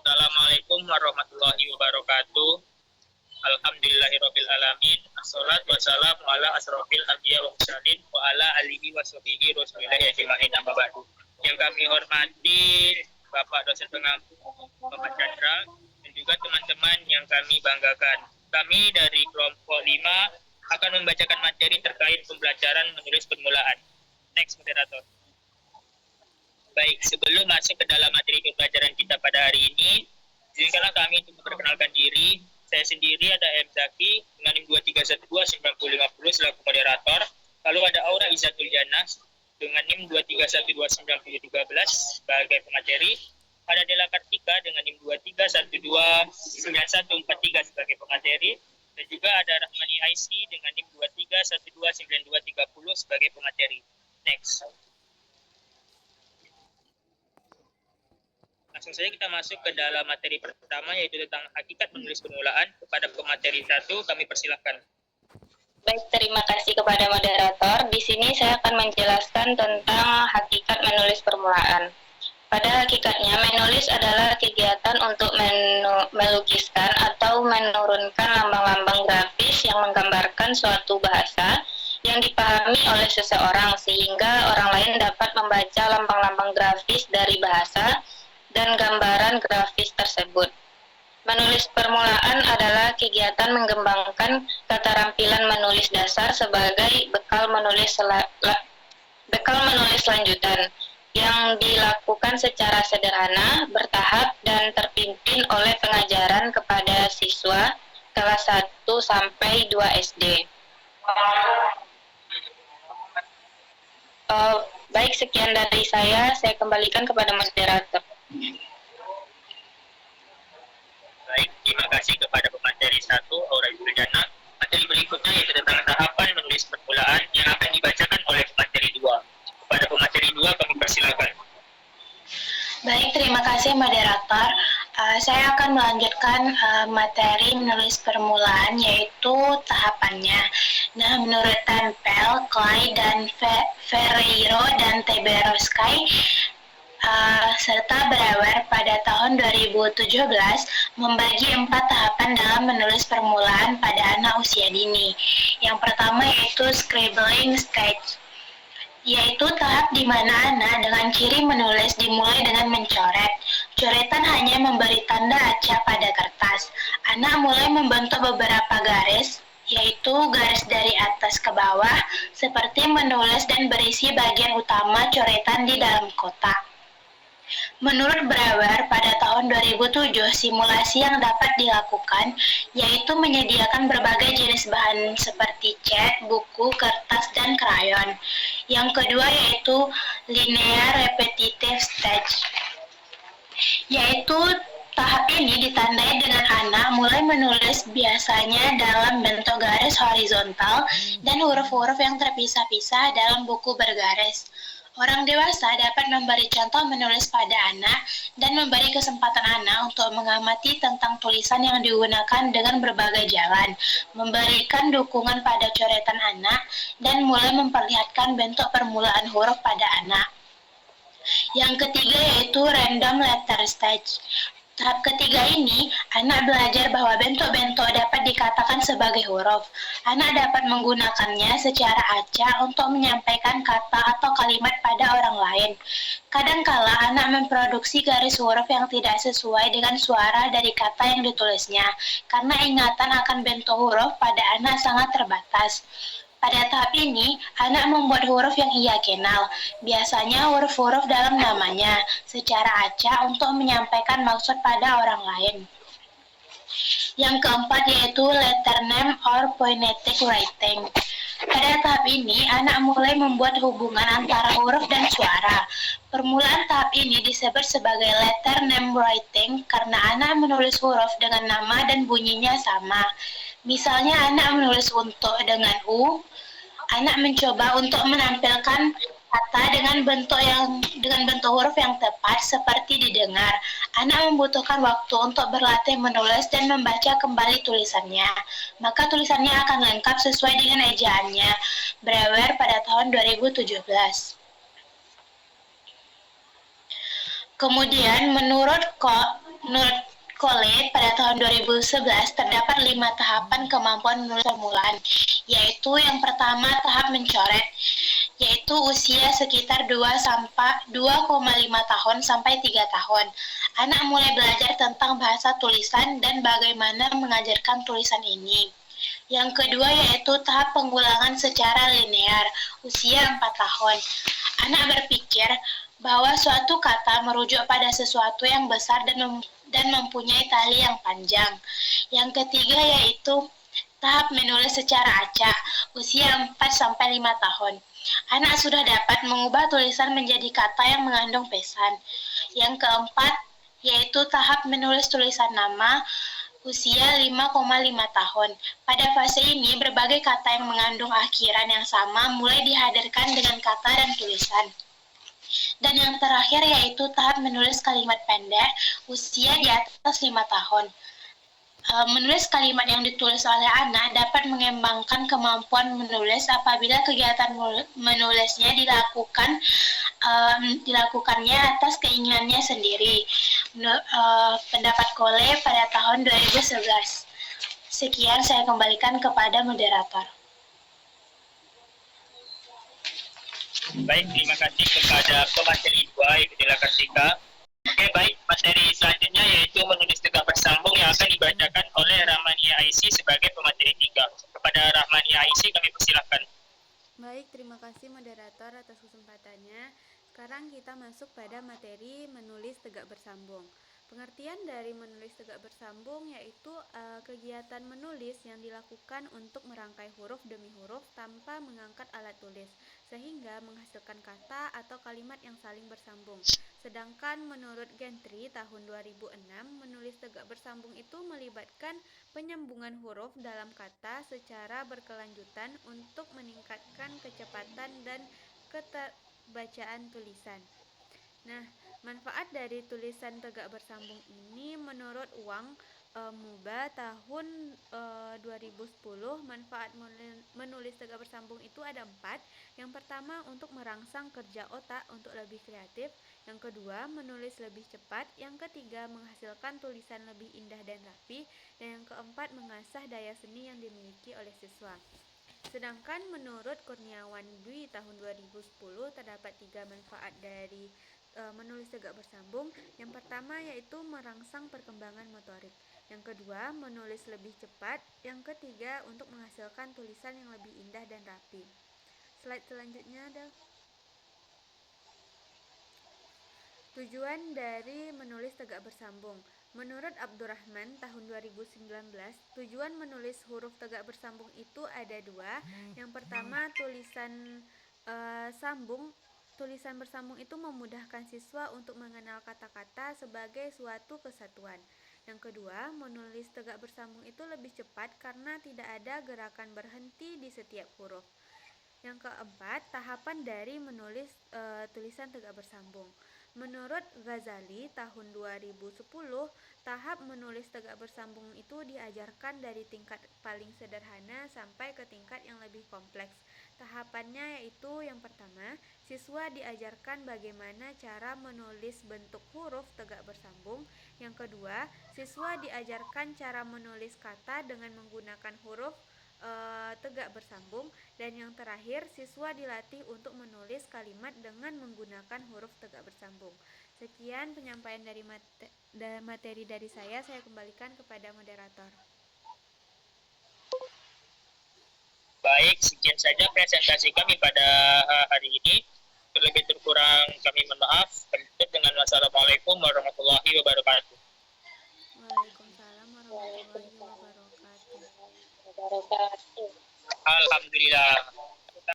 Assalamualaikum warahmatullahi wabarakatuh. Alhamdulillahirabbil alamin. Assalatu wassalamu ala asrofil anbiya wa mursalin wa ala alihi wa sahbihi rasulillahi ajmain, amma ba'du. Yang kami hormati Bapak dosen pengampu Bapak Chandra dan juga teman-teman yang kami banggakan. Kami dari kelompok 5 akan membacakan materi terkait pembelajaran menulis permulaan. Next, moderator. Baik, sebelum masuk ke dalam materi pembelajaran kita pada hari ini, izinkanlah kami untuk memperkenalkan diri. Saya sendiri ada M. Zaki dengan NIM 23129050 selaku moderator. Lalu ada Aura Izzatul Jannah dengan NIM 23129013 sebagai pemateri. Ada Dela Kartika dengan NIM 23129143 sebagai pemateri. Dan juga ada Rahmani IC dengan NIM 23129230 sebagai pemateri. Next. Langsung saja kita masuk ke dalam materi pertama, yaitu tentang hakikat menulis permulaan. Kepada pemateri 1 kami persilahkan. Baik, terima kasih kepada moderator. Di sini saya akan menjelaskan tentang hakikat menulis permulaan. Pada hakikatnya, menulis adalah kegiatan untuk melukiskan atau menurunkan lambang-lambang grafis yang menggambarkan suatu bahasa yang dipahami oleh seseorang, sehingga orang lain dapat membaca lambang-lambang grafis dari bahasa dan gambaran grafis tersebut. Menulis permulaan adalah kegiatan mengembangkan keterampilan menulis dasar sebagai bekal menulis lanjutan yang dilakukan secara sederhana, bertahap, dan terpimpin oleh pengajaran kepada siswa kelas 1 sampai 2 SD. Baik, sekian dari saya kembalikan kepada moderator. Baik, terima kasih kepada pemateri 1, Aura Izzatul Jannah. Materi berikutnya yaitu tentang tahapan menulis permulaan yang akan dibacakan oleh pemateri 2. Kepada pemateri 2 kami persilakan. Baik, terima kasih moderator. Saya akan melanjutkan materi menulis permulaan, yaitu tahapannya. Nah, menurut Tempel, Clay, dan Ferreiro, dan Teberoskay, serta Brouwer pada tahun 2017 membagi 4 tahapan dalam menulis permulaan pada anak usia dini. Yang pertama yaitu scribbling stage, yaitu tahap di mana anak dengan ciri menulis dimulai dengan mencoret. Coretan hanya memberi tanda acak pada kertas. Anak mulai membentuk beberapa garis, yaitu garis dari atas ke bawah, seperti menulis dan berisi bagian utama coretan di dalam kotak. Menurut Brouwer, pada tahun 2007, simulasi yang dapat dilakukan yaitu menyediakan berbagai jenis bahan seperti cat, buku, kertas, dan krayon. Yang kedua yaitu linear repetitive stage, yaitu tahap ini ditandai dengan anak mulai menulis biasanya dalam bentuk garis horizontal dan huruf-huruf yang terpisah-pisah dalam buku bergaris. Orang dewasa dapat memberi contoh menulis pada anak dan memberi kesempatan anak untuk mengamati tentang tulisan yang digunakan dengan berbagai jalan, memberikan dukungan pada coretan anak, dan mulai memperlihatkan bentuk permulaan huruf pada anak. Yang ketiga yaitu random letter stage. Tahap ketiga ini, anak belajar bahwa bentuk-bentuk dapat dikatakan sebagai huruf. Anak dapat menggunakannya secara acak untuk menyampaikan kata atau kalimat pada orang lain. Kadangkala anak memproduksi garis huruf yang tidak sesuai dengan suara dari kata yang ditulisnya, karena ingatan akan bentuk huruf pada anak sangat terbatas. Pada tahap ini, anak membuat huruf yang ia kenal, biasanya huruf-huruf dalam namanya, secara acak untuk menyampaikan maksud pada orang lain. Yang keempat yaitu letter name or phonetic writing. Pada tahap ini, anak mulai membuat hubungan antara huruf dan suara. Permulaan tahap ini disebut sebagai letter name writing karena anak menulis huruf dengan nama dan bunyinya sama. Misalnya anak menulis untuk dengan U, anak mencoba untuk menampilkan kata dengan bentuk huruf yang tepat seperti didengar. Anak membutuhkan waktu untuk berlatih menulis dan membaca kembali tulisannya. Maka tulisannya akan lengkap sesuai dengan ejaannya. Brouwer pada tahun 2017. Kemudian menurut Menurut Kole, pada tahun 2011 terdapat 5 tahapan kemampuan menulis permulaan, yaitu yang pertama tahap mencoret, yaitu usia sekitar 2,5 tahun sampai 3 tahun. Anak mulai belajar tentang bahasa tulisan dan bagaimana mengajarkan tulisan ini. Yang kedua yaitu tahap pengulangan secara linear, usia 4 tahun. Anak berpikir bahwa suatu kata merujuk pada sesuatu yang besar dan mempunyai tali yang panjang. Yang ketiga yaitu tahap menulis secara acak, usia 4-5 tahun. Anak sudah dapat mengubah tulisan menjadi kata yang mengandung pesan. Yang keempat yaitu tahap menulis tulisan nama, usia 5,5 tahun. Pada fase ini, berbagai kata yang mengandung akhiran yang sama mulai dihadirkan dengan kata dan tulisan. Dan yang terakhir yaitu tahap menulis kalimat pendek, usia di atas 5 tahun. Menulis kalimat yang ditulis oleh anak dapat mengembangkan kemampuan menulis apabila kegiatan menulisnya dilakukannya atas keinginannya sendiri. Pendapat Kole pada tahun 2011. Sekian saya kembalikan kepada moderator. Baik, terima kasih kepada pemateri 2, Ibu Dela Kartika. Oke, baik, materi selanjutnya yaitu menulis tegak bersambung yang akan dibacakan oleh Rahmania Aisy sebagai pemateri 3. Kepada Rahmania Aisy kami persilahkan. Baik, terima kasih moderator atas kesempatannya. Sekarang kita masuk pada materi menulis tegak bersambung. Pengertian dari menulis tegak bersambung yaitu kegiatan menulis yang dilakukan untuk merangkai huruf demi huruf tanpa mengangkat alat tulis, sehingga menghasilkan kata atau kalimat yang saling bersambung. Sedangkan menurut Gentry tahun 2006, menulis tegak bersambung itu melibatkan penyambungan huruf dalam kata secara berkelanjutan untuk meningkatkan kecepatan dan keterbacaan tulisan. Nah, manfaat dari tulisan tegak bersambung ini menurut Wang Muba tahun 2010, manfaat menulis tegak bersambung itu ada 4. Yang pertama, untuk merangsang kerja otak untuk lebih kreatif. Yang kedua, menulis lebih cepat. Yang ketiga, menghasilkan tulisan lebih indah dan rapi. Dan yang keempat, mengasah daya seni yang dimiliki oleh siswa. Sedangkan menurut Kurniawan Dwi tahun 2010 terdapat 3 manfaat dari menulis tegak bersambung. Yang pertama yaitu merangsang perkembangan motorik. Yang kedua, menulis lebih cepat. Yang ketiga, untuk menghasilkan tulisan yang lebih indah dan rapi. Slide selanjutnya ada tujuan dari menulis tegak bersambung. Menurut Abdurrahman tahun 2019, tujuan menulis huruf tegak bersambung itu ada 2. Yang pertama, tulisan bersambung itu memudahkan siswa untuk mengenal kata-kata sebagai suatu kesatuan. Yang kedua, menulis tegak bersambung itu lebih cepat karena tidak ada gerakan berhenti di setiap huruf. Yang keempat, tahapan dari menulis tulisan tegak bersambung. Menurut Ghazali tahun 2010, tahap menulis tegak bersambung itu diajarkan dari tingkat paling sederhana sampai ke tingkat yang lebih kompleks. Tahapannya yaitu yang pertama, siswa diajarkan bagaimana cara menulis bentuk huruf tegak bersambung. Yang kedua, siswa diajarkan cara menulis kata dengan menggunakan huruf tegak bersambung. Dan yang terakhir, siswa dilatih untuk menulis kalimat dengan menggunakan huruf tegak bersambung. Sekian penyampaian dari materi dari saya kembalikan kepada moderator. Baik, sekian saja presentasi kami pada hari ini. Terlebih terkurang kami mohon maaf. Kami tutup dengan wassalamualaikum warahmatullahi wabarakatuh. Waalaikumsalam warahmatullahi wabarakatuh. Alhamdulillah.